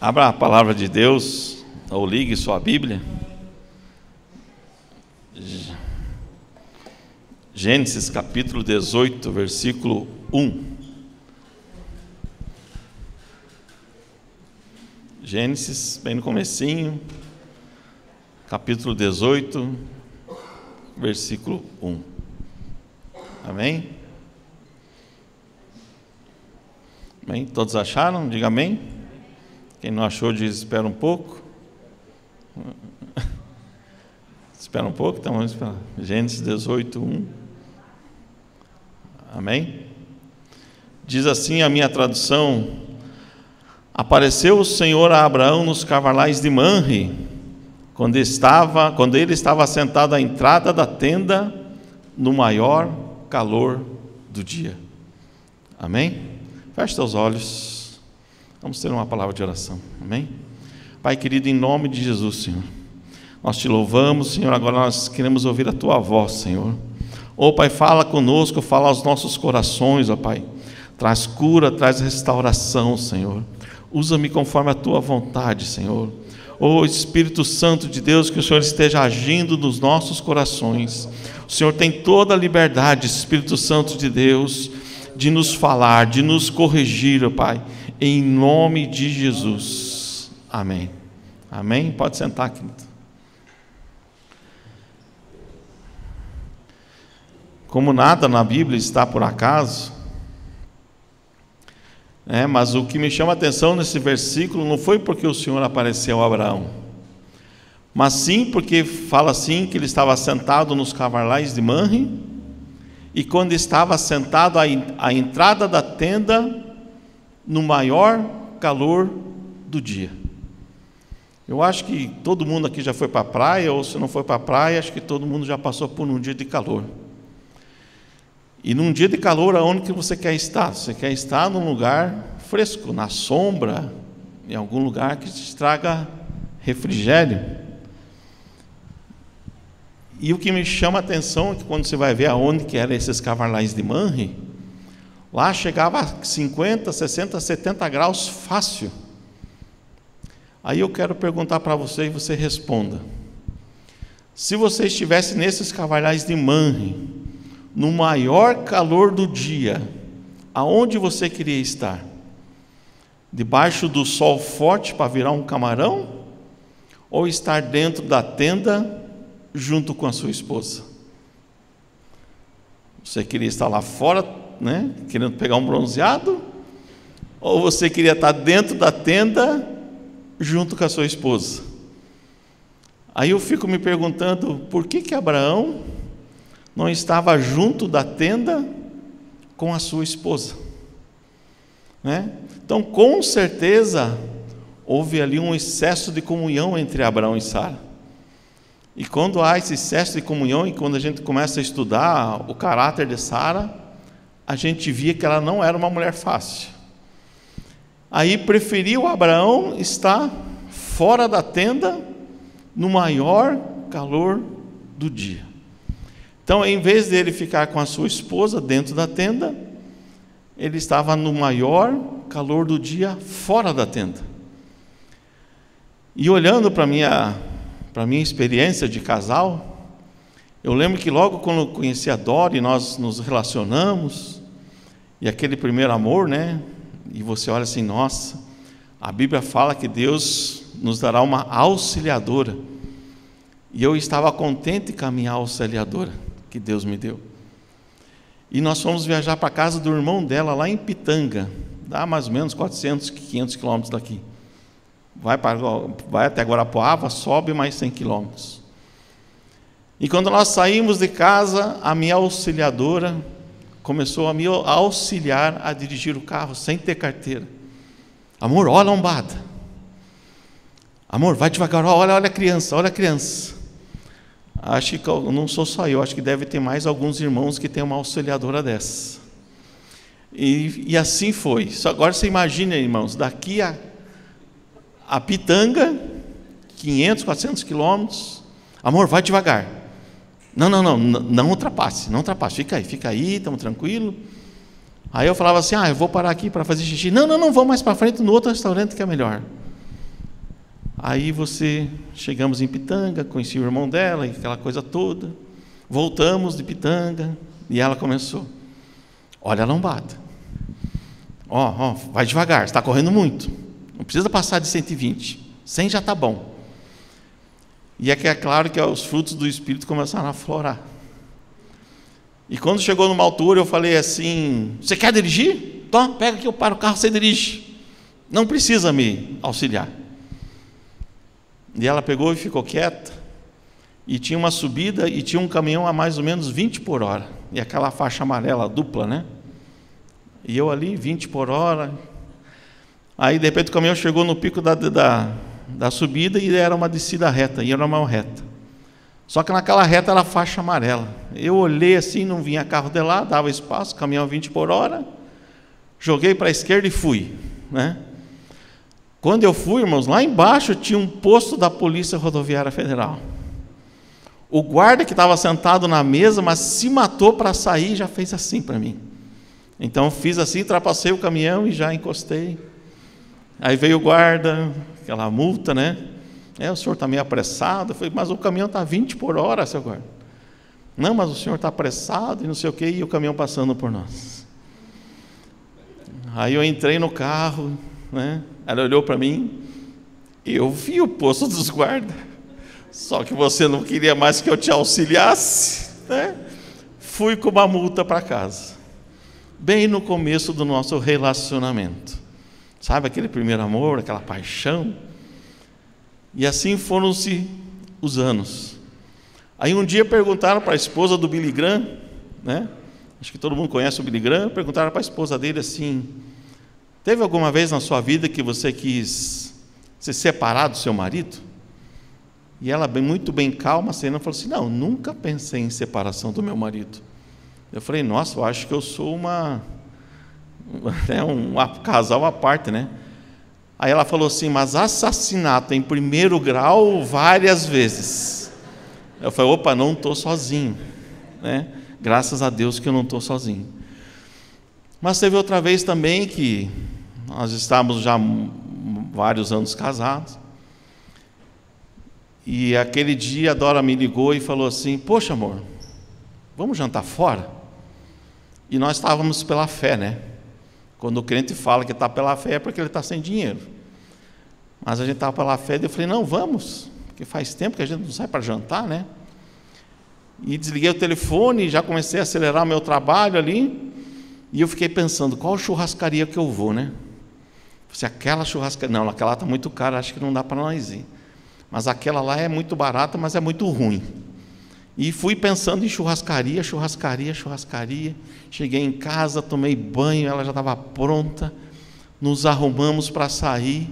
Abra a palavra de Deus, ou ligue sua Bíblia. Gênesis capítulo 18, versículo 1. Gênesis, bem no comecinho, capítulo 18, versículo 1. Amém? Amém? Todos acharam? Diga amém. Quem não achou, diz espera um pouco. Espera um pouco, então vamos esperar. Gênesis 18, 1. Amém? Diz assim a minha tradução: apareceu o Senhor a Abraão nos carvalhais de Manre, quando ele estava sentado à entrada da tenda, no maior calor do dia. Amém? Feche teus olhos. Vamos ter uma palavra de oração. Amém? Pai querido, em nome de Jesus, Senhor, nós te louvamos, Senhor. Agora nós queremos ouvir a tua voz, Senhor. Ô Pai, fala conosco, fala aos nossos corações, ó Pai. Traz cura, traz restauração, Senhor. Usa-me conforme a tua vontade, Senhor. Ô Espírito Santo de Deus, que o Senhor esteja agindo nos nossos corações. O Senhor tem toda a liberdade, Espírito Santo de Deus, de nos falar, de nos corrigir, ó Pai, em nome de Jesus. Amém. Amém? Pode sentar, querido. Como nada na Bíblia está por acaso, mas o que me chama a atenção nesse versículo não foi porque o Senhor apareceu a Abraão, mas sim porque fala assim que ele estava sentado nos carvalhais de Manre, e quando estava sentado à entrada da tenda, no maior calor do dia. Eu acho que todo mundo aqui já foi para a praia, ou se não foi para a praia, acho que todo mundo já passou por um dia de calor. E num dia de calor, aonde que você quer estar? Você quer estar num lugar fresco, na sombra, em algum lugar que te traga refrigério. E o que me chama a atenção é que quando você vai ver aonde que eram esses carvalhais de Manre, lá chegava a 50, 60, 70 graus fácil. Aí eu quero perguntar para você e você responda. Se você estivesse nesses carvalhais de Manre, no maior calor do dia, aonde você queria estar? Debaixo do sol forte para virar um camarão? Ou estar dentro da tenda junto com a sua esposa? Você queria estar lá fora, querendo pegar um bronzeado? Ou você queria estar dentro da tenda junto com a sua esposa? Aí eu fico me perguntando, por que Abraão não estava junto da tenda com a sua esposa? Então, com certeza, houve ali um excesso de comunhão entre Abraão e Sara. E quando há esse excesso de comunhão, e quando a gente começa a estudar o caráter de Sara, a gente via que ela não era uma mulher fácil. Aí preferiu Abraão estar fora da tenda, no maior calor do dia. Então, em vez de ele ficar com a sua esposa dentro da tenda, ele estava no maior calor do dia fora da tenda. E olhando para a minha experiência de casal, eu lembro que logo quando eu conheci a Dori, nós nos relacionamos, e aquele primeiro amor, e você olha assim, nossa, a Bíblia fala que Deus nos dará uma auxiliadora, e eu estava contente com a minha auxiliadora que Deus me deu. E nós fomos viajar para a casa do irmão dela, lá em Pitanga, dá mais ou menos 400, 500 quilômetros daqui. Vai até Guarapuava, sobe mais 100 quilômetros. E quando nós saímos de casa, a minha auxiliadora começou a me auxiliar a dirigir o carro sem ter carteira. Amor, olha a lombada. Amor, vai devagar, olha a criança, olha a criança. Acho que não sou só eu, acho que deve ter mais alguns irmãos que têm uma auxiliadora dessa. E assim foi. Agora você imagina, irmãos, daqui a Pitanga, 500, 400 quilômetros. Amor, vai devagar. Não ultrapasse, fica aí, estamos tranquilos. Aí eu falava assim, eu vou parar aqui para fazer xixi. Não, vamos mais para frente no outro restaurante que é melhor. Aí chegamos em Pitanga, conheci o irmão dela e aquela coisa toda. Voltamos de Pitanga e ela começou: olha a lombada. Ó, vai devagar, você está correndo muito. Não precisa passar de 120. 100 já está bom. E é claro que os frutos do Espírito começaram a aflorar. E quando chegou numa altura, eu falei assim: você quer dirigir? Então, pega que eu paro o carro, você dirige. Não precisa me auxiliar. E ela pegou e ficou quieta. E tinha uma subida e tinha um caminhão a mais ou menos 20 por hora. E aquela faixa amarela dupla, né? E eu ali, 20 por hora. Aí, de repente, o caminhão chegou no pico da subida e era uma descida reta, e era uma reta. Só que naquela reta era faixa amarela. Eu olhei assim, não vinha carro de lá, dava espaço, caminhão 20 por hora, joguei para a esquerda e fui, né? Quando eu fui, irmãos, lá embaixo tinha um posto da Polícia Rodoviária Federal. O guarda que estava sentado na mesa, mas se matou para sair, já fez assim para mim. Então fiz assim, ultrapassei o caminhão e já encostei. Aí veio o guarda, aquela multa, né? O senhor está meio apressado. Eu falei: mas o caminhão está 20 por hora, seu guarda. Não, mas o senhor está apressado e não sei o quê, e o caminhão passando por nós. Aí eu entrei no carro, né? Ela olhou para mim, eu vi o posto dos guardas, só que você não queria mais que eu te auxiliasse, né? Fui com uma multa para casa, bem no começo do nosso relacionamento. Sabe aquele primeiro amor, aquela paixão? E assim foram-se os anos. Aí um dia perguntaram para a esposa do Billy Graham, né? Acho que todo mundo conhece o Billy Graham. Perguntaram para a esposa dele assim: teve alguma vez na sua vida que você quis se separar do seu marido? E ela, muito bem calma, falou assim: não, nunca pensei em separação do meu marido. Eu falei: nossa, eu acho que eu sou um casal à parte, né? Aí ela falou assim: mas assassinato em primeiro grau várias vezes. Eu falei: opa, não estou sozinho, né? Graças a Deus que eu não estou sozinho. Mas teve outra vez também que nós estávamos já vários anos casados, e aquele dia a Dora me ligou e falou assim: poxa, amor, vamos jantar fora? E nós estávamos pela fé, né? Quando o crente fala que está pela fé é porque ele está sem dinheiro. Mas a gente estava pela fé, e eu falei: não, vamos, porque faz tempo que a gente não sai para jantar, né? E desliguei o telefone, já comecei a acelerar meu trabalho ali, e eu fiquei pensando: qual churrascaria que eu vou, né? Se aquela churrascaria, não, aquela está muito cara, acho que não dá para nós ir. Mas aquela lá é muito barata, mas é muito ruim. E fui pensando em churrascaria. Cheguei em casa, tomei banho, ela já estava pronta, nos arrumamos para sair.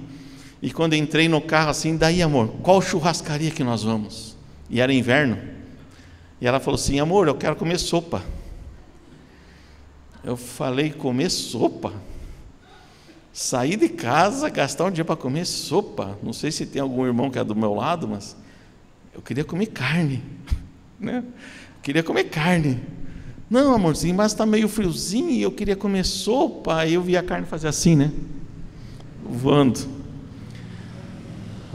E quando entrei no carro assim: daí, amor, qual churrascaria que nós vamos? E era inverno. E ela falou assim: amor, eu quero comer sopa. Eu falei: comer sopa? Sair de casa, gastar um dia para comer sopa? Não sei se tem algum irmão que é do meu lado, mas eu queria comer carne, né? Queria comer carne. Não, amorzinho, mas está meio friozinho e eu queria comer sopa. Aí eu vi a carne fazer assim, né? Voando.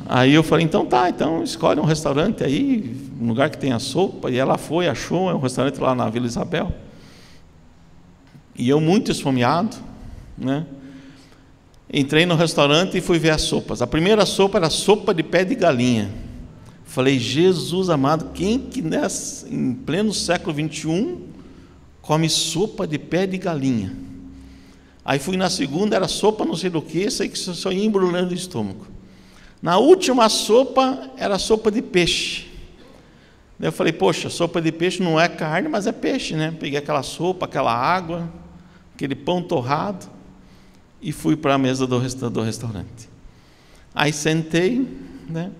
Aí eu falei: então tá, então escolhe um restaurante aí, um lugar que tenha sopa. E ela foi, achou, é um restaurante lá na Vila Isabel. E eu, muito esfomeado, né? Entrei no restaurante e fui ver as sopas. A primeira sopa era sopa de pé de galinha. Falei: Jesus amado, quem que em pleno século 21 come sopa de pé de galinha? Aí fui na segunda, era sopa não sei do que, sei que só ia embrulhando o estômago. Na última sopa, era sopa de peixe. Daí eu falei: poxa, sopa de peixe não é carne, mas é peixe, né? Peguei aquela sopa, aquela água, aquele pão torrado, e fui para a mesa do restaurante. Aí sentei, né?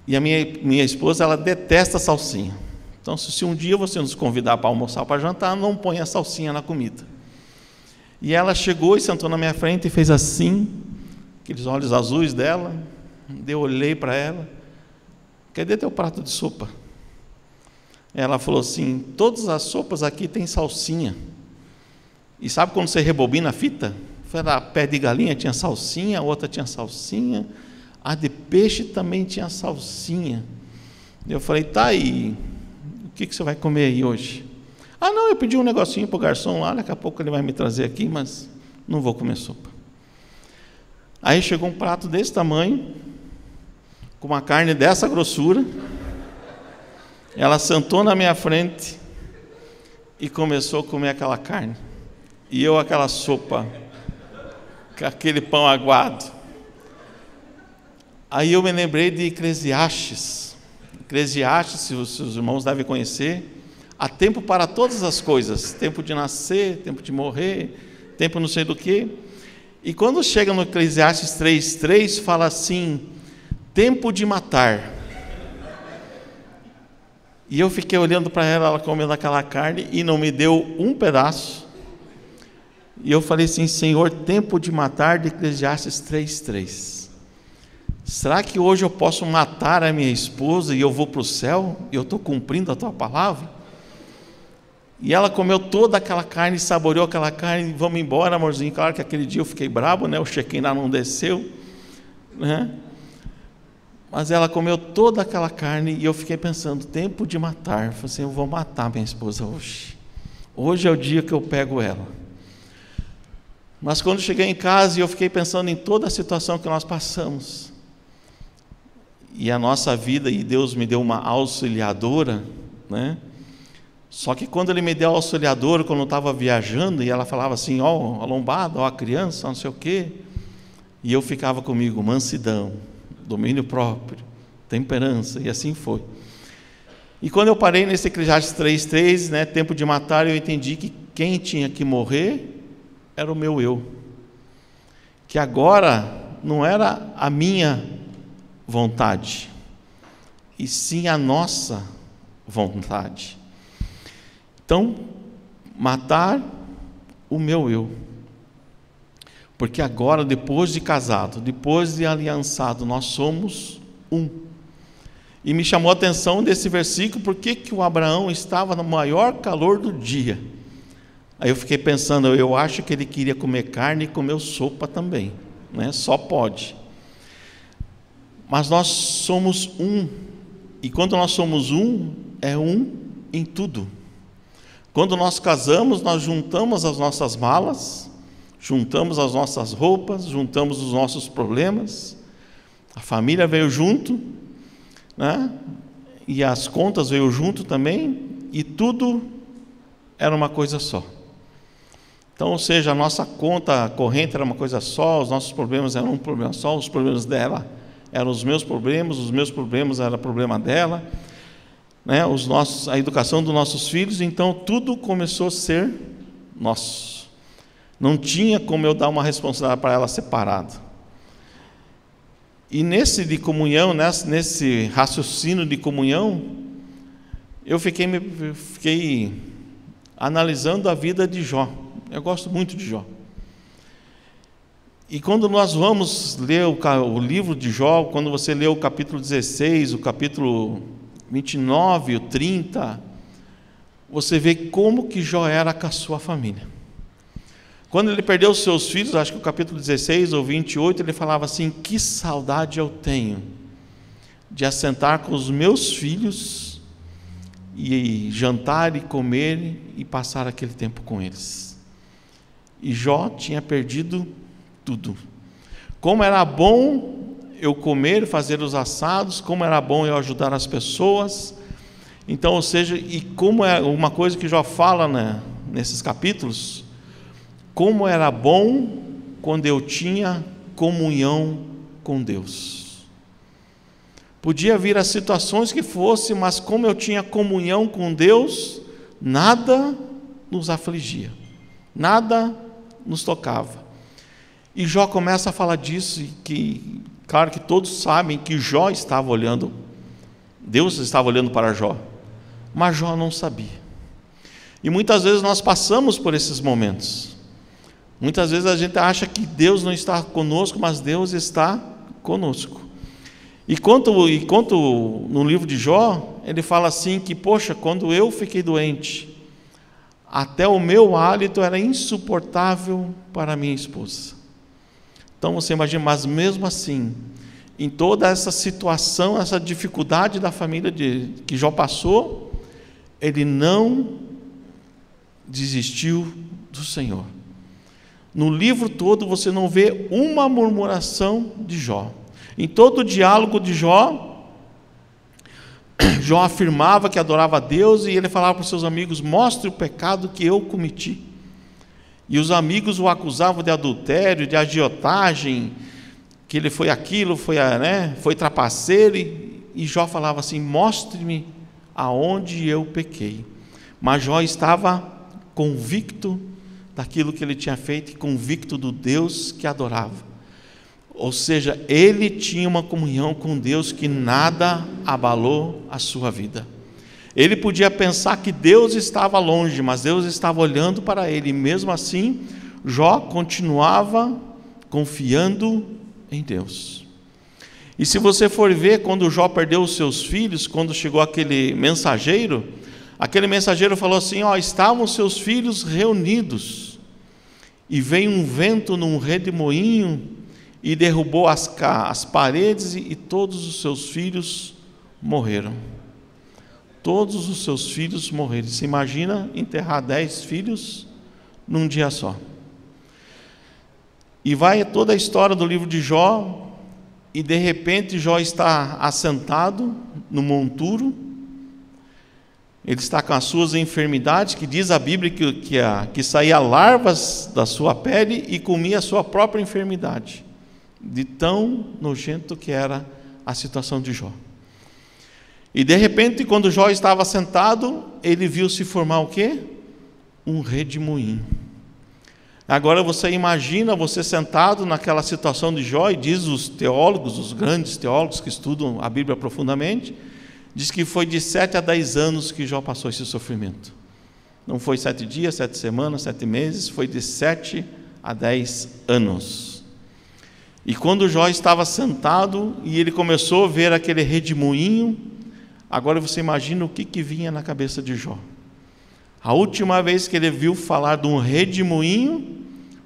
E a minha esposa, ela detesta salsinha. Então, se um dia você nos convidar para almoçar ou para jantar, não põe a salsinha na comida. E ela chegou e sentou na minha frente e fez assim, aqueles olhos azuis dela. Eu olhei para ela: cadê teu prato de sopa? Ela falou assim: todas as sopas aqui tem salsinha. E sabe quando você rebobina a fita? Foi a pé de galinha, tinha salsinha, a outra tinha salsinha, Ah, de peixe também tinha salsinha. Eu falei: tá aí, o que você vai comer aí hoje? Ah, não, eu pedi um negocinho para o garçom lá, daqui a pouco ele vai me trazer aqui, mas não vou comer sopa. Aí chegou um prato desse tamanho, com uma carne dessa grossura. Ela sentou na minha frente e começou a comer aquela carne. E eu aquela sopa, com aquele pão aguado. Aí eu me lembrei de Eclesiastes. Eclesiastes, se os irmãos devem conhecer, há tempo para todas as coisas, tempo de nascer, tempo de morrer, tempo não sei do que. E quando chega no Eclesiastes 3:3, fala assim: tempo de matar. E eu fiquei olhando para ela comendo aquela carne e não me deu um pedaço. E eu falei assim: Senhor, tempo de matar, de Eclesiastes 3:3. Será que hoje eu posso matar a minha esposa e eu vou para o céu? E eu estou cumprindo a tua palavra? E ela comeu toda aquela carne, saboreou aquela carne. Vamos embora, amorzinho. Claro que aquele dia eu fiquei bravo, né? O check-in lá não desceu, né? Mas ela comeu toda aquela carne e eu fiquei pensando: tempo de matar. Eu falei assim: eu vou matar minha esposa hoje. Hoje é o dia que eu pego ela. Mas quando cheguei em casa, eu fiquei pensando em toda a situação que nós passamos. E a nossa vida, e Deus me deu uma auxiliadora, né? Só que quando Ele me deu a auxiliadora, quando eu estava viajando, e ela falava assim: ó, a lombada, ó, a criança, não sei o quê. E eu ficava comigo: mansidão, domínio próprio, temperança, e assim foi. E quando eu parei nesse Eclesiastes 3:3, né, tempo de matar, eu entendi que quem tinha que morrer era o meu eu. Que agora não era a minha vontade, e sim a nossa vontade. Então, matar o meu eu. Porque agora, depois de casado, depois de aliançado, nós somos um. E me chamou a atenção desse versículo, porque que o Abraão estava no maior calor do dia. Aí eu fiquei pensando: eu acho que ele queria comer carne e comer sopa também, né? Só pode. Mas nós somos um. E quando nós somos um, é um em tudo. Quando nós casamos, nós juntamos as nossas malas, juntamos as nossas roupas, juntamos os nossos problemas. A família veio junto, né? E as contas veio junto também, e tudo era uma coisa só. Então, ou seja, a nossa conta corrente era uma coisa só, os nossos problemas eram um problema só, os problemas dela eram os meus problemas eram o problema dela, né? A educação dos nossos filhos. Então tudo começou a ser nosso. Não tinha como eu dar uma responsabilidade para ela separada. E nesse de comunhão, nesse raciocínio de comunhão, eu fiquei analisando a vida de Jó. Eu gosto muito de Jó. E quando nós vamos ler o livro de Jó, quando você lê o capítulo 16, o capítulo 29, o 30, você vê como que Jó era com a sua família. Quando ele perdeu os seus filhos, acho que o capítulo 16 ou 28, ele falava assim: que saudade eu tenho de assentar com os meus filhos e jantar e comer e passar aquele tempo com eles. E Jó tinha perdido tudo. Como era bom eu comer, fazer os assados, como era bom eu ajudar as pessoas. Então, ou seja, e como é uma coisa que Jó fala, né, nesses capítulos, como era bom quando eu tinha comunhão com Deus. Podia vir as situações que fossem, mas como eu tinha comunhão com Deus, nada nos afligia, nada nos tocava. E Jó começa a falar disso, e que, claro que todos sabem que Jó estava olhando, Deus estava olhando para Jó, mas Jó não sabia. E muitas vezes nós passamos por esses momentos. Muitas vezes a gente acha que Deus não está conosco, mas Deus está conosco. E quanto no livro de Jó, ele fala assim que, poxa, quando eu fiquei doente, até o meu hálito era insuportável para minha esposa. Então você imagina, mas mesmo assim, em toda essa situação, essa dificuldade da família que Jó passou, ele não desistiu do Senhor. No livro todo você não vê uma murmuração de Jó. Em todo o diálogo de Jó, Jó afirmava que adorava a Deus, e ele falava para os seus amigos: mostre o pecado que eu cometi. E os amigos o acusavam de adultério, de agiotagem, que ele foi aquilo, foi trapaceiro, e Jó falava assim: mostre-me aonde eu pequei. Mas Jó estava convicto daquilo que ele tinha feito, e convicto do Deus que adorava. Ou seja, ele tinha uma comunhão com Deus que nada abalou a sua vida. Ele podia pensar que Deus estava longe, mas Deus estava olhando para ele, e mesmo assim Jó continuava confiando em Deus. E se você for ver, quando Jó perdeu os seus filhos, quando chegou aquele mensageiro falou assim: estavam seus filhos reunidos, e veio um vento num redemoinho e derrubou as paredes, e todos os seus filhos morreram. Todos os seus filhos morreram. Você imagina enterrar 10 filhos num dia só. E vai toda a história do livro de Jó, e de repente Jó está assentado no monturo. Ele está com as suas enfermidades, que diz a Bíblia que saía larvas da sua pele e comia a sua própria enfermidade, de tão nojento que era a situação de Jó. E de repente, quando Jó estava sentado, ele viu se formar o quê? Um redemoinho. Agora você imagina você sentado naquela situação de Jó, e diz os teólogos, os grandes teólogos que estudam a Bíblia profundamente, diz que foi de 7 a 10 anos que Jó passou esse sofrimento. Não foi 7 dias, 7 semanas, 7 meses, foi de 7 a 10 anos. E quando Jó estava sentado e ele começou a ver aquele redemoinho, agora você imagina o que vinha na cabeça de Jó. A última vez que ele viu falar de um redemoinho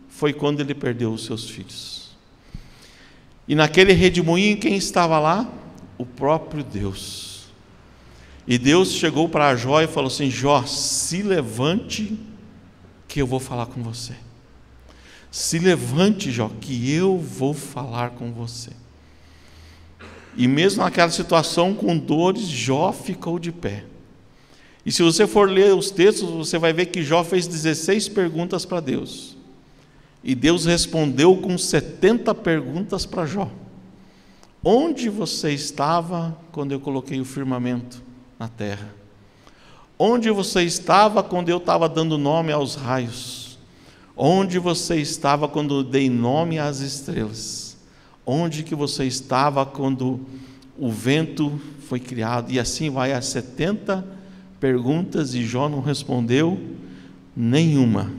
foi quando ele perdeu os seus filhos. E naquele redemoinho, quem estava lá? O próprio Deus. E Deus chegou para Jó e falou assim: Jó, se levante que eu vou falar com você. Se levante, Jó, que eu vou falar com você. E mesmo naquela situação com dores, Jó ficou de pé. E se você for ler os textos, você vai ver que Jó fez 16 perguntas para Deus. E Deus respondeu com 70 perguntas para Jó. Onde você estava quando eu coloquei o firmamento na terra? Onde você estava quando eu estava dando nome aos raios? Onde você estava quando eu dei nome às estrelas? Onde que você estava quando o vento foi criado? E assim vai as 70 perguntas, e Jó não respondeu nenhuma.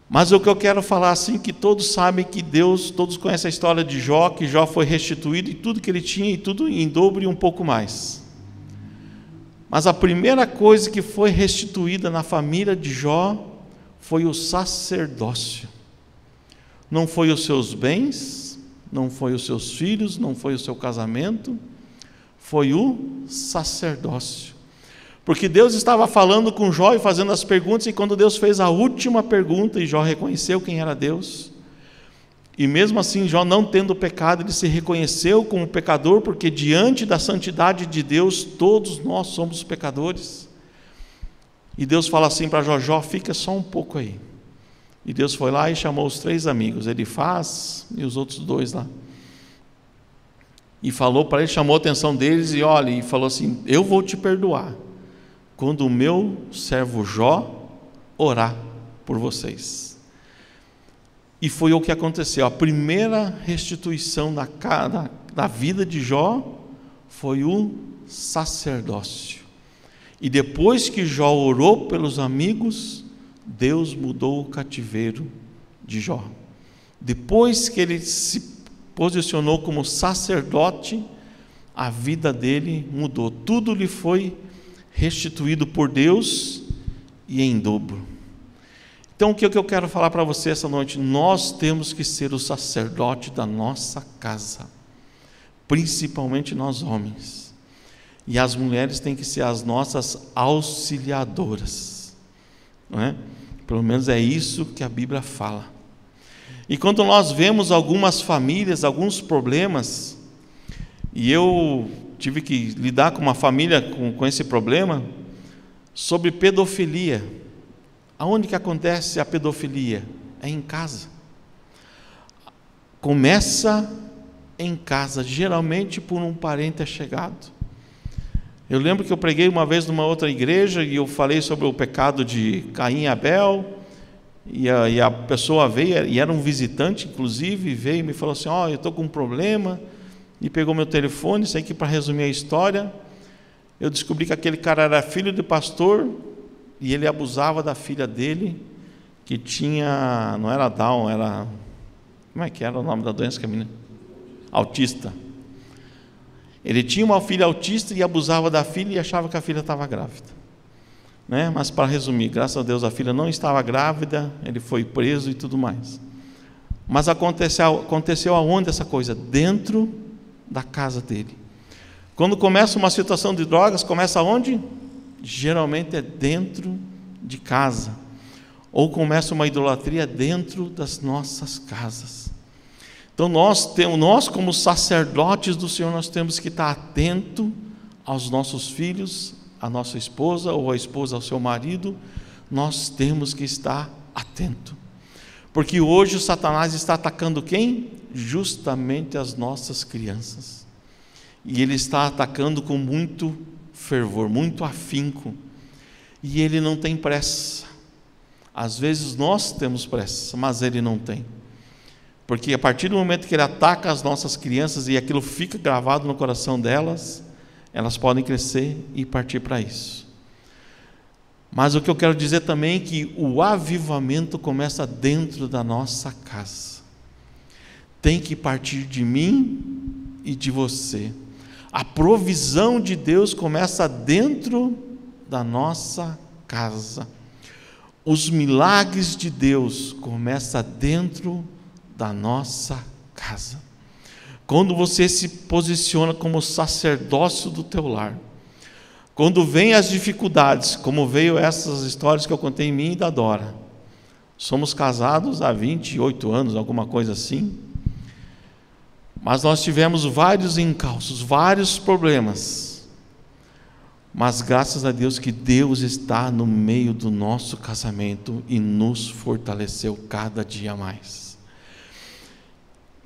Mas o que eu quero falar assim, que todos sabem que Deus, todos conhecem a história de Jó, que Jó foi restituído, e tudo que ele tinha, e tudo em dobro e um pouco mais. Mas a primeira coisa que foi restituída na família de Jó foi o sacerdócio. Não foi os seus bens, não foi os seus filhos, não foi o seu casamento, foi o sacerdócio. Porque Deus estava falando com Jó e fazendo as perguntas, e quando Deus fez a última pergunta, e Jó reconheceu quem era Deus, e mesmo assim Jó não tendo pecado, ele se reconheceu como pecador, porque diante da santidade de Deus, todos nós somos pecadores. E Deus fala assim para Jó: Jó, fica só um pouco aí. E Deus foi lá e chamou os 3 amigos, Elifaz e os outros 2 lá. E falou para ele, chamou a atenção deles, e olha, e falou assim: eu vou te perdoar quando o meu servo Jó orar por vocês. E foi o que aconteceu. A primeira restituição da vida de Jó foi o sacerdócio. E depois que Jó orou pelos amigos, Deus mudou o cativeiro de Jó. Depois que ele se posicionou como sacerdote, a vida dele mudou. Tudo lhe foi restituído por Deus, e em dobro. Então o que eu quero falar para você essa noite? Nós temos que ser o sacerdote da nossa casa. principalmente nós homens. E as mulheres têm que ser as nossas auxiliadoras, não é? Pelo menos é isso que a Bíblia fala. E quando nós vemos algumas famílias, alguns problemas, e eu tive que lidar com uma família com esse problema, sobre pedofilia. Aonde que acontece a pedofilia? É em casa. Começa em casa, geralmente por um parente achegado. Eu lembro que eu preguei uma vez numa outra igreja e eu falei sobre o pecado de Caim e Abel, e a pessoa veio, e era um visitante inclusive, veio e me falou assim: eu estou com um problema, e pegou meu telefone. Isso aqui, para resumir a história, eu descobri que aquele cara era filho de pastor, e ele abusava da filha dele, que tinha, não era Down, era, como é que era o nome da doença que a menina? Autista. Ele tinha uma filha autista e abusava da filha e achava que a filha estava grávida, né? Mas, para resumir, graças a Deus a filha não estava grávida, ele foi preso e tudo mais. Mas aconteceu aonde essa coisa? Dentro da casa dele. Quando começa uma situação de drogas, começa aonde? Geralmente é dentro de casa. Ou começa uma idolatria dentro das nossas casas. Então nós como sacerdotes do Senhor, nós temos que estar atento aos nossos filhos, à nossa esposa, ou a esposa ao seu marido. Nós temos que estar atento, porque hoje o Satanás está atacando quem? Justamente as nossas crianças, e ele está atacando com muito fervor, muito afinco, e ele não tem pressa. Às vezes nós temos pressa, mas ele não tem. Porque a partir do momento que ele ataca as nossas crianças e aquilo fica gravado no coração delas, elas podem crescer e partir para isso. Mas o que eu quero dizer também é que o avivamento começa dentro da nossa casa. Tem que partir de mim e de você. A provisão de Deus começa dentro da nossa casa. Os milagres de Deus começam dentro da nossa casa. Quando você se posiciona como sacerdócio do teu lar, quando vem as dificuldades, como veio essas histórias que eu contei em mim e da Dora. Somos casados há 28 anos, alguma coisa assim, mas nós tivemos vários encalços, vários problemas, mas graças a Deus que Deus está no meio do nosso casamento e nos fortaleceu cada dia mais.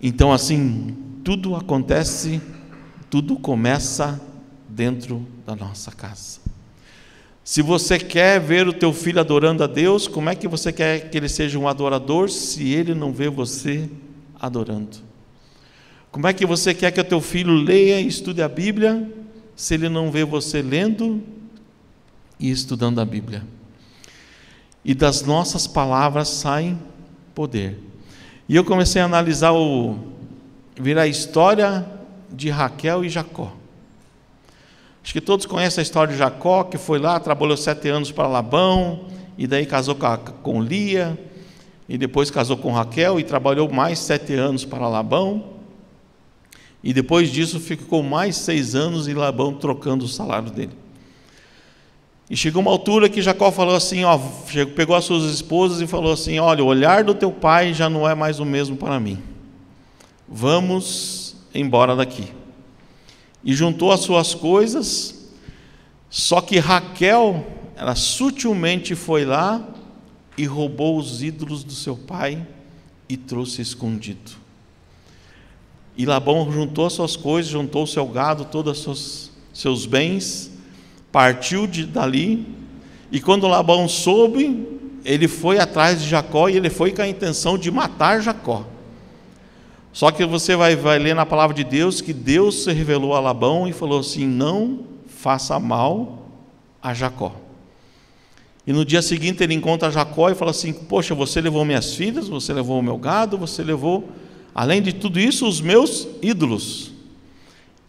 Então, assim, tudo acontece, tudo começa dentro da nossa casa. Se você quer ver o teu filho adorando a Deus, como é que você quer que ele seja um adorador se ele não vê você adorando? Como é que você quer que o teu filho leia e estude a Bíblia se ele não vê você lendo e estudando a Bíblia? E das nossas palavras saem poder. E eu comecei a analisar ver a história de Raquel e Jacó. Acho que todos conhecem a história de Jacó, que foi lá, trabalhou 7 anos para Labão, e daí casou com Lia, e depois casou com Raquel, e trabalhou mais 7 anos para Labão, e depois disso ficou mais 6 anos, e Labão trocando o salário dele. E chegou uma altura que Jacó falou assim, pegou as suas esposas e falou assim: olha, o olhar do teu pai já não é mais o mesmo para mim, vamos embora daqui. E juntou as suas coisas, só que Raquel, ela sutilmente foi lá e roubou os ídolos do seu pai e trouxe escondido. E Labão juntou as suas coisas, juntou o seu gado, todos os seus bens, partiu dali, e quando Labão soube, ele foi atrás de Jacó, e ele foi com a intenção de matar Jacó. Só que você vai ler na palavra de Deus que Deus se revelou a Labão e falou assim: não faça mal a Jacó. E no dia seguinte ele encontra Jacó e fala assim: poxa, você levou minhas filhas, você levou o meu gado, você levou, além de tudo isso, os meus ídolos.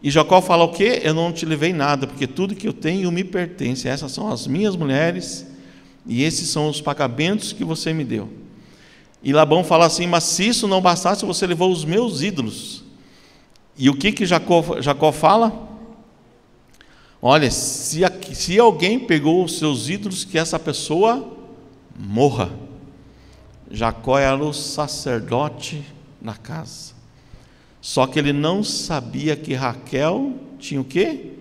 E Jacó fala o quê? Eu não te levei nada, porque tudo que eu tenho me pertence. Essas são as minhas mulheres, e esses são os pagamentos que você me deu. E Labão fala assim: mas se isso não bastasse, você levou os meus ídolos. E o que Jacó fala? Olha, se alguém pegou os seus ídolos, que essa pessoa morra. Jacó era o sacerdote na casa. Só que ele não sabia que Raquel tinha o quê?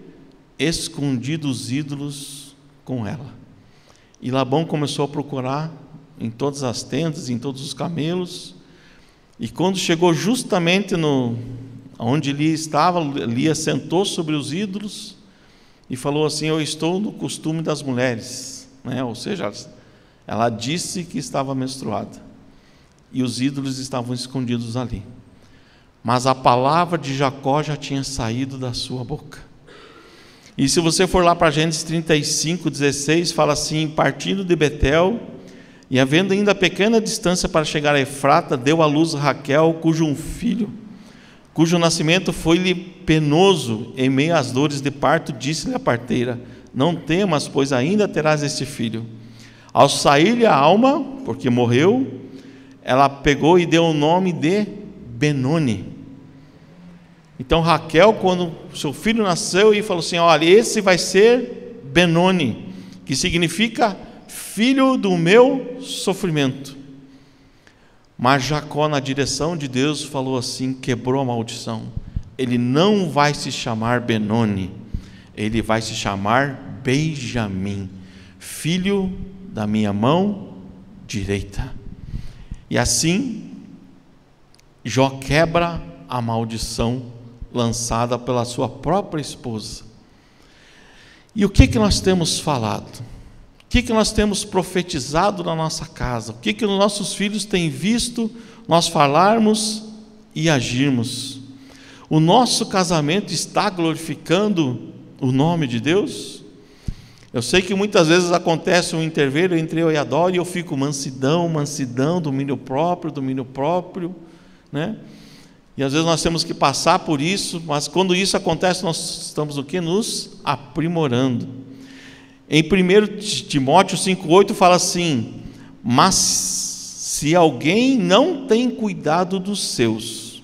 Escondido os ídolos com ela. E Labão começou a procurar em todas as tendas, em todos os camelos. E quando chegou justamente onde Lia estava, Lia sentou sobre os ídolos e falou assim: eu estou no costume das mulheres, né? Ou seja, ela disse que estava menstruada e os ídolos estavam escondidos ali, mas a palavra de Jacó já tinha saído da sua boca. E se você for lá para Gênesis 35:16, fala assim: partindo de Betel e havendo ainda pequena distância para chegar a Efrata, deu à luz Raquel, cujo nascimento foi-lhe penoso. Em meio às dores de parto, disse-lhe a parteira: não temas, pois ainda terás este filho. Ao sair-lhe a alma, porque morreu, ela pegou e deu o nome de Benoni. Então Raquel, quando seu filho nasceu, e falou assim: olha, esse vai ser Benoni, que significa filho do meu sofrimento. Mas Jacó, na direção de Deus, falou assim, quebrou a maldição: ele não vai se chamar Benoni, ele vai se chamar Benjamim, filho da minha mão direita. E assim Jó quebra a maldição lançada pela sua própria esposa. E o que nós temos falado? O que nós temos profetizado na nossa casa? O que os nossos filhos têm visto nós falarmos e agirmos? O nosso casamento está glorificando o nome de Deus? Eu sei que muitas vezes acontece um interveiro entre eu e a Dora, e eu fico mansidão, domínio próprio, né? E às vezes nós temos que passar por isso, mas quando isso acontece, nós estamos o quê? Nos aprimorando. Em 1 Timóteo 5,8 fala assim: mas se alguém não tem cuidado dos seus,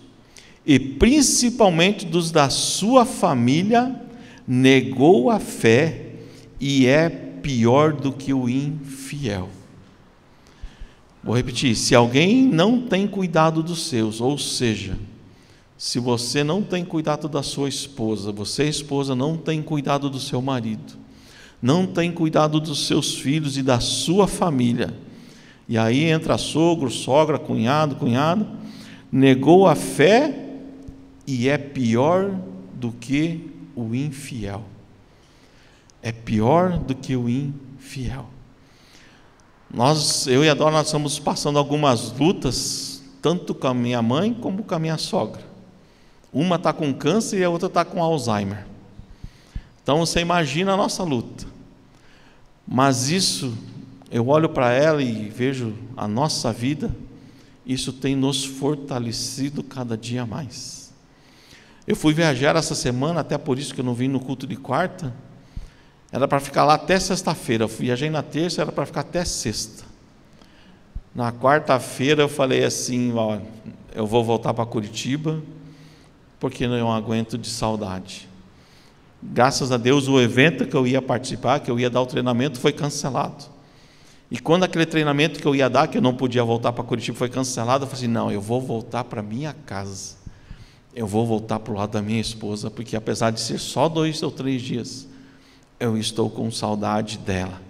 e principalmente dos da sua família, negou a fé e é pior do que o infiel. Vou repetir: se alguém não tem cuidado dos seus, ou seja, se você não tem cuidado da sua esposa, você, esposa, não tem cuidado do seu marido, não tem cuidado dos seus filhos e da sua família, e aí entra sogro, sogra, cunhado, negou a fé e é pior do que o infiel. É pior do que o infiel. Eu e a Dora, nós estamos passando algumas lutas, tanto com a minha mãe como com a minha sogra. Uma está com câncer e a outra está com Alzheimer. Então você imagina a nossa luta. Mas isso, eu olho para ela e vejo a nossa vida, isso tem nos fortalecido cada dia mais. Eu fui viajar essa semana, até por isso que eu não vim no culto de quarta. Era para ficar lá até sexta-feira. Eu viajei na terça, era para ficar até sexta. Na quarta-feira eu falei assim: ó, eu vou voltar para Curitiba, porque eu não aguento de saudade. Graças a Deus, o evento que eu ia participar, que eu ia dar o treinamento, foi cancelado. E quando aquele treinamento que eu ia dar, que eu não podia voltar para Curitiba, foi cancelado, eu falei assim: não, eu vou voltar para minha casa. Eu vou voltar para o lado da minha esposa, porque apesar de ser só 2 ou 3 dias, eu estou com saudade dela.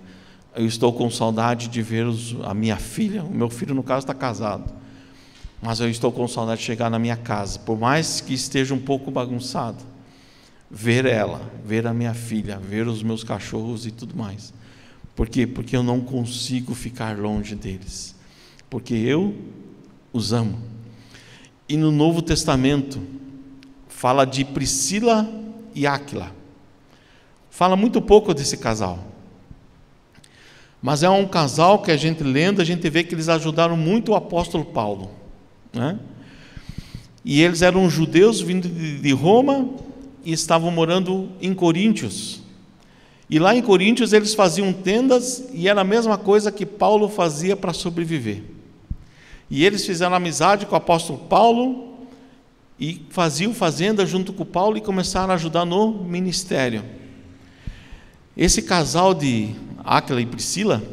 Eu estou com saudade de ver a minha filha. O meu filho, no caso, está casado. Mas eu estou com saudade de chegar na minha casa, por mais que esteja um pouco bagunçado, ver ela, ver a minha filha, ver os meus cachorros e tudo mais. Por quê? Porque eu não consigo ficar longe deles, porque eu os amo. E no Novo Testamento fala de Priscila e Áquila. Fala muito pouco desse casal, mas é um casal que a gente lendo, a gente vê que eles ajudaram muito o apóstolo Paulo, né? E eles eram judeus vindo de Roma e estavam morando em Coríntios. E lá em Coríntios eles faziam tendas, e era a mesma coisa que Paulo fazia para sobreviver. E eles fizeram amizade com o apóstolo Paulo, e faziam fazenda junto com Paulo e começaram a ajudar no ministério. Esse casal de Áquila e Priscila,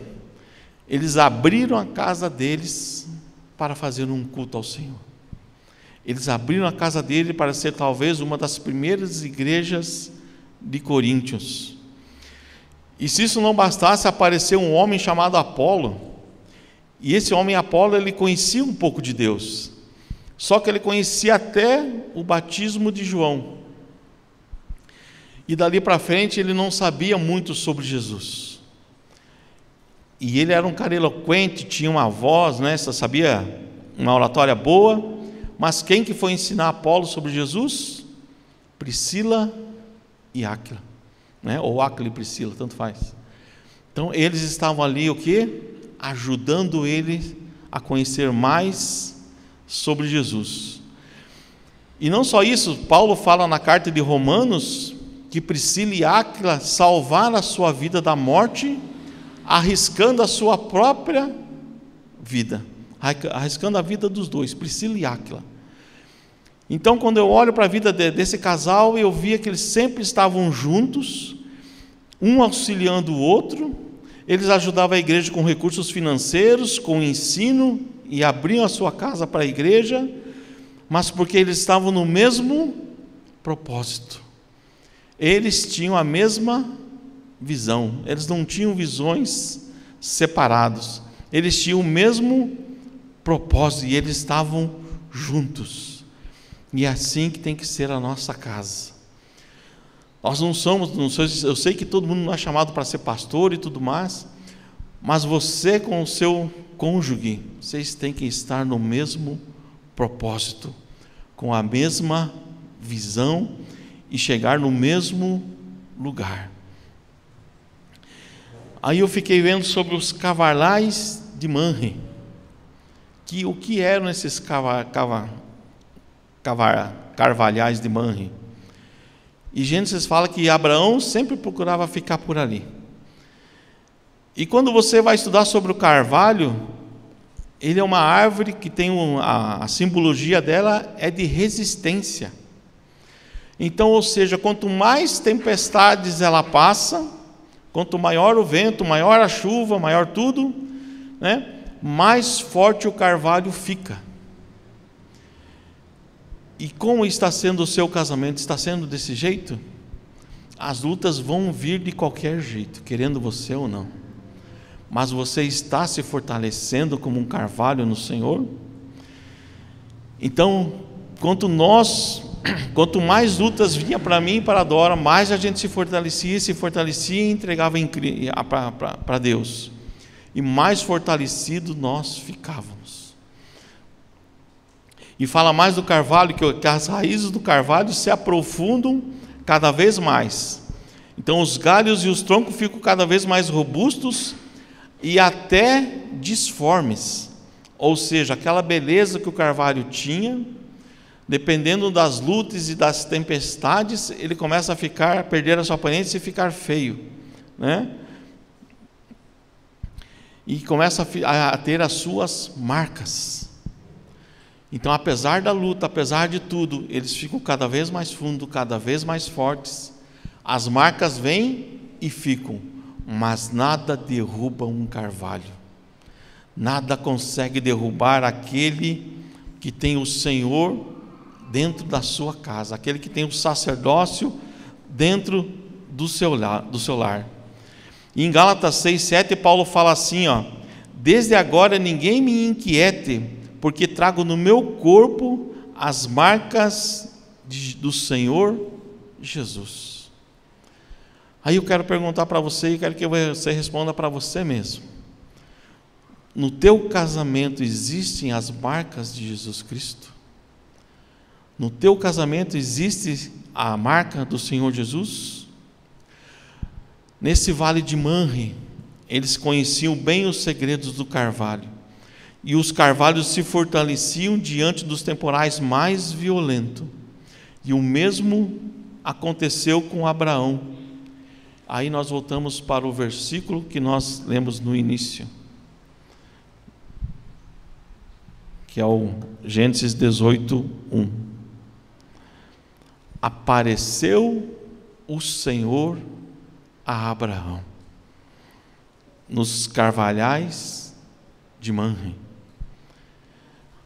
eles abriram a casa deles para fazer um culto ao Senhor. Eles abriram a casa dele para ser talvez uma das primeiras igrejas de Coríntios. E se isso não bastasse, apareceu um homem chamado Apolo. E esse homem Apolo, ele conhecia um pouco de Deus. Só que ele conhecia até o batismo de João. E dali para frente ele não sabia muito sobre Jesus. E ele era um cara eloquente, tinha uma voz, né? Sabia uma oratória boa. Mas quem que foi ensinar Apolo sobre Jesus? Priscila e Áquila, né? Ou Áquila e Priscila, tanto faz. Então eles estavam ali o quê? Ajudando ele a conhecer mais sobre Jesus. E não só isso, Paulo fala na carta de Romanos que Priscila e Áquila salvaram a sua vida da morte, arriscando a sua própria vida, arriscando a vida dos dois, Priscila e Áquila. Então, quando eu olho para a vida desse casal, eu via que eles sempre estavam juntos, um auxiliando o outro. Eles ajudavam a igreja com recursos financeiros, com ensino, e abriam a sua casa para a igreja, mas porque eles estavam no mesmo propósito. Eles tinham a mesma visão, eles não tinham visões separadas, eles tinham o mesmo propósito e eles estavam juntos. E é assim que tem que ser a nossa casa. Nós não somos, eu sei que todo mundo não é chamado para ser pastor e tudo mais, mas você com o seu cônjuge, vocês têm que estar no mesmo propósito, com a mesma visão e chegar no mesmo lugar. Aí eu fiquei vendo sobre os carvalhais de Manre, que o que eram esses carvalhais de Manre. E Gênesis fala que Abraão sempre procurava ficar por ali. E quando você vai estudar sobre o carvalho, ele é uma árvore que tem a simbologia dela é de resistência. Então, ou seja, quanto mais tempestades ela passa, quanto maior o vento, maior a chuva, maior tudo, né, mais forte o carvalho fica. E como está sendo o seu casamento? Está sendo desse jeito? As lutas vão vir de qualquer jeito, querendo você ou não. Mas você está se fortalecendo como um carvalho no Senhor? Então, quanto mais lutas vinha para mim e para a Dora, mais a gente se fortalecia e entregava para Deus. E mais fortalecido nós ficávamos. E fala mais do carvalho, que as raízes do carvalho se aprofundam cada vez mais. Então os galhos e os troncos ficam cada vez mais robustos e até disformes. Ou seja, aquela beleza que o carvalho tinha, dependendo das lutas e das tempestades, ele começa a perder a sua aparência e ficar feio, né? E começa a ter as suas marcas. Então, apesar da luta, apesar de tudo, eles ficam cada vez mais fundos, cada vez mais fortes. As marcas vêm e ficam, mas nada derruba um carvalho. Nada consegue derrubar aquele que tem o Senhor dentro da sua casa, aquele que tem o sacerdócio dentro do seu lar. E em Gálatas 6:7, Paulo fala assim, desde agora ninguém me inquiete, porque trago no meu corpo as marcas do Senhor Jesus. Aí eu quero perguntar para você, e quero que você responda para você mesmo. No teu casamento existem as marcas de Jesus Cristo? No teu casamento existe a marca do Senhor Jesus? Nesse vale de Manre, eles conheciam bem os segredos do carvalho. E os carvalhos se fortaleciam diante dos temporais mais violentos. E o mesmo aconteceu com Abraão. Aí nós voltamos para o versículo que nós lemos no início, que é o Gênesis 18:1. apareceu o Senhor a Abraão nos carvalhais de Manre.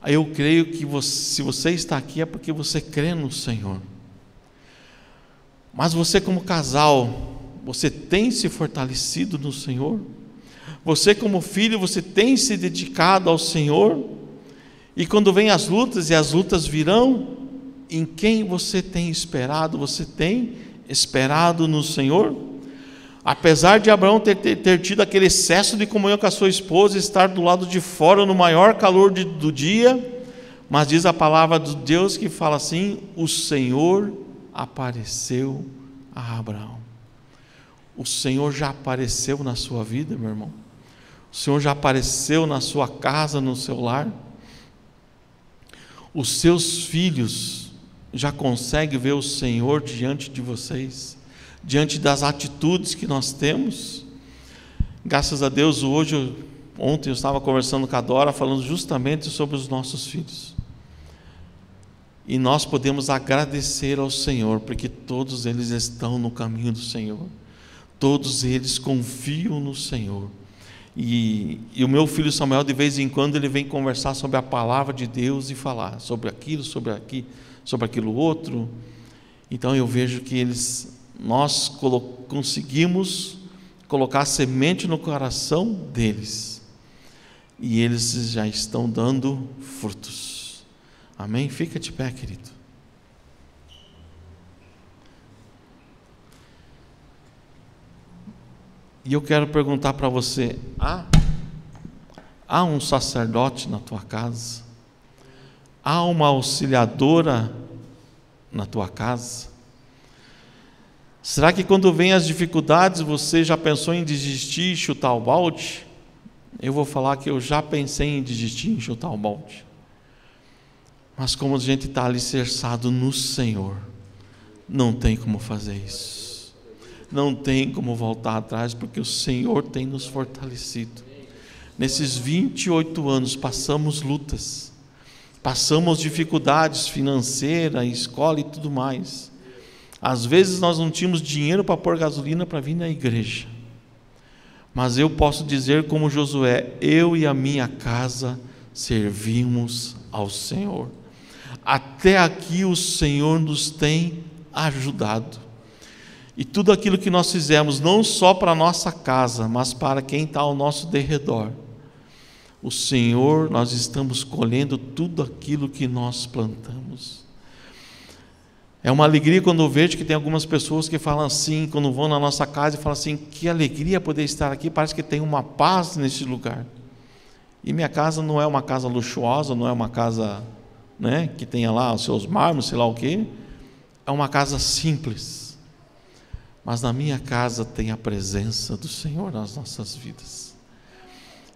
Eu creio que se você está aqui é porque você crê no Senhor. Mas você, como casal, você tem se fortalecido no Senhor? Você, como filho, você tem se dedicado ao Senhor? E quando vem as lutas, e as lutas virão, em quem você tem esperado? Você tem esperado no Senhor? Apesar de Abraão ter tido aquele excesso de comunhão com a sua esposa, estar do lado de fora no maior calor do dia, mas diz a palavra de Deus que fala assim: o Senhor apareceu a Abraão. O Senhor já apareceu na sua vida, meu irmão? O Senhor já apareceu na sua casa, no seu lar? Os seus filhos já conseguem ver o Senhor diante de vocês, diante das atitudes que nós temos? Graças a Deus, ontem eu estava conversando com a Dora, falando justamente sobre os nossos filhos. E nós podemos agradecer ao Senhor, porque todos eles estão no caminho do Senhor. Todos eles confiam no Senhor. E o meu filho Samuel, de vez em quando, ele vem conversar sobre a palavra de Deus e falar sobre aquilo, sobre aquilo outro. Então eu vejo que nós conseguimos colocar a semente no coração deles, e eles já estão dando frutos. Amém? Fica de pé, querido. E eu quero perguntar para você: há um sacerdote na tua casa? Há uma auxiliadora na tua casa? Será que quando vem as dificuldades você já pensou em desistir e chutar o balde? Eu vou falar que eu já pensei em desistir e chutar o balde. Mas como a gente está alicerçado no Senhor, não tem como fazer isso. Não tem como voltar atrás, porque o Senhor tem nos fortalecido. Nesses 28 anos passamos lutas, passamos dificuldades financeiras, escola e tudo mais. Às vezes nós não tínhamos dinheiro para pôr gasolina para vir na igreja. Mas eu posso dizer como Josué: eu e a minha casa servimos ao Senhor. Até aqui o Senhor nos tem ajudado. E tudo aquilo que nós fizemos, não só para a nossa casa, mas para quem está ao nosso derredor, o Senhor, nós estamos colhendo tudo aquilo que nós plantamos. É uma alegria quando eu vejo que tem algumas pessoas que falam assim, quando vão na nossa casa e falam assim: que alegria poder estar aqui, parece que tem uma paz nesse lugar. E minha casa não é uma casa luxuosa, não é uma casa, que tenha lá os seus mármores, sei lá o quê. É uma casa simples. Mas na minha casa tem a presença do Senhor nas nossas vidas.